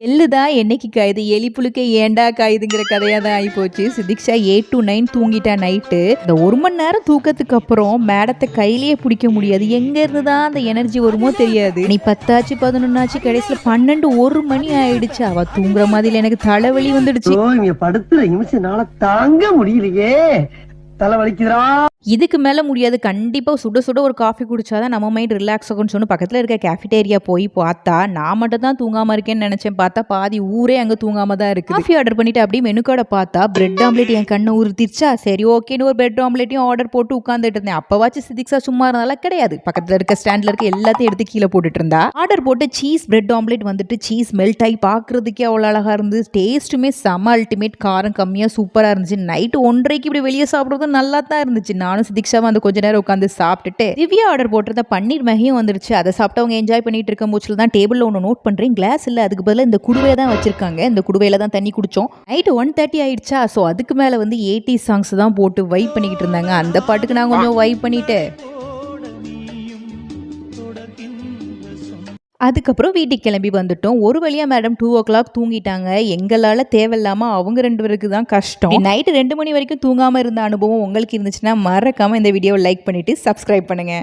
எள்ளுதான் என்னைக்கு காயுது, எலி புழுக்க ஏன்டா காயுதுங்கிற கதையா தான் ஆயிப்போச்சு. சிதிக்ஷா 8 to 9 தூங்கிட்டா நைட்டு. இந்த 1 மணி நேரம் தூக்கத்துக்கு அப்புறம் மேடத்தை கையிலேயே பிடிக்க முடியாது. எங்க இருந்து தான் அந்த எனர்ஜி வருமோ தெரியாது. நீ 10 ஆச்சு 11 ஆச்சு, கடைசியில 12 1 மணி ஆயிடுச்சு. அவ தூங்குற மாதிரி எனக்கு தலைவலி வந்துடுச்சு. இங்க படுத்துற நிமிஷம் தாங்க முடியலையே, தலைவலிக்குதுடா. இதுக்கு மேல முடியாது. கண்டிப்பா சுட சுட ஒரு காஃபி குடிச்சாதான் நம்ம மைண்ட் ரிலாக்ஸ் ஆகும்னு சொன்னு பக்கத்துல இருக்க கேஃபிடேரியா போய் பார்த்தா நான் மட்டும் தான் தூங்காம இருக்கேன்னு நினைச்சேன். பார்த்தா பாதி ஊரே அங்க தூங்காம தான் இருக்கு. காஃபி ஆர்டர் பண்ணிட்டு அப்படியே மெனு கார்டை பார்த்தா பிரெட் ஆம்லெட் என் கண்ணை உறுத்திருச்சா. சரி ஓகேன்னு ஒரு பிரெட் ஆம்லெட்டையும் ஆர்டர் போட்டு உட்காந்துட்டு இருந்தேன். அப்பவாச்சும் சிதிக்ஸா சும்மா இருந்தாலும் கிடையாது. பக்கத்துல இருக்க ஸ்டாண்ட்ல இருக்க எல்லாத்தையும் எடுத்து கீழே போட்டுட்டு இருந்தா. ஆர்டர் போட்டு சீஸ் பிரெட் ஆம்லெட் வந்துட்டு சீஸ் மெல்ட் ஆகி பாக்குறதுக்கே அவ்வளவு அழகா இருந்து. டேஸ்ட்டுமே செம அல்டிமேட், காரம் கம்மியா சூப்பரா இருந்துச்சு. நைட்டு 1:30 இப்படி வெளியே சாப்பிடுறது நல்லா தான் இருந்துச்சு. நானும் சிதிக்ஷாவும் அந்த கொஞ்ச நேரம் உட்காந்து சாப்பிட்டுட்டு திவ்யா ஆர்டர் போட்டிருந்த பன்னீர் மேகியும் வந்துருச்சு. அதை சாப்பிட்டு அவங்க என்ஜாய் பண்ணிட்டு இருக்க மூச்சில் தான் டேபிள்ல ஒன்று நோட் பண்றேன். கிளாஸ் இல்ல, அதுக்கு பதிலாக இந்த குடுவையில தான் வச்சிருக்காங்க. இந்த குடுவையில தான் தண்ணி குடிச்சோம். நைட்டு 1:30 ஆயிடுச்சா. ஸோ அதுக்கு மேல வந்து 80s சாங்ஸ் தான் போட்டு வைப் பண்ணிக்கிட்டு இருந்தாங்க. அந்த பாட்டுக்கு நான் கொஞ்சம் வைப் பண்ணிட்டு அதுக்கப்புறம் வீட்டுக்கு கிளம்பி வந்துட்டோம். ஒரு வழியா மேடம் 2 o'clock தூங்கிட்டாங்க. எங்களால் தேவையில்லாம அவங்க 2 பேருக்கு தான் கஷ்டம். நைட்டு 2 மணி வரைக்கும் தூங்காம இருந்த அனுபவம் உங்களுக்கு இருந்துச்சுன்னா மறக்காம இந்த வீடியோவை லைக் பண்ணிட்டு சப்ஸ்கிரைப் பண்ணுங்க.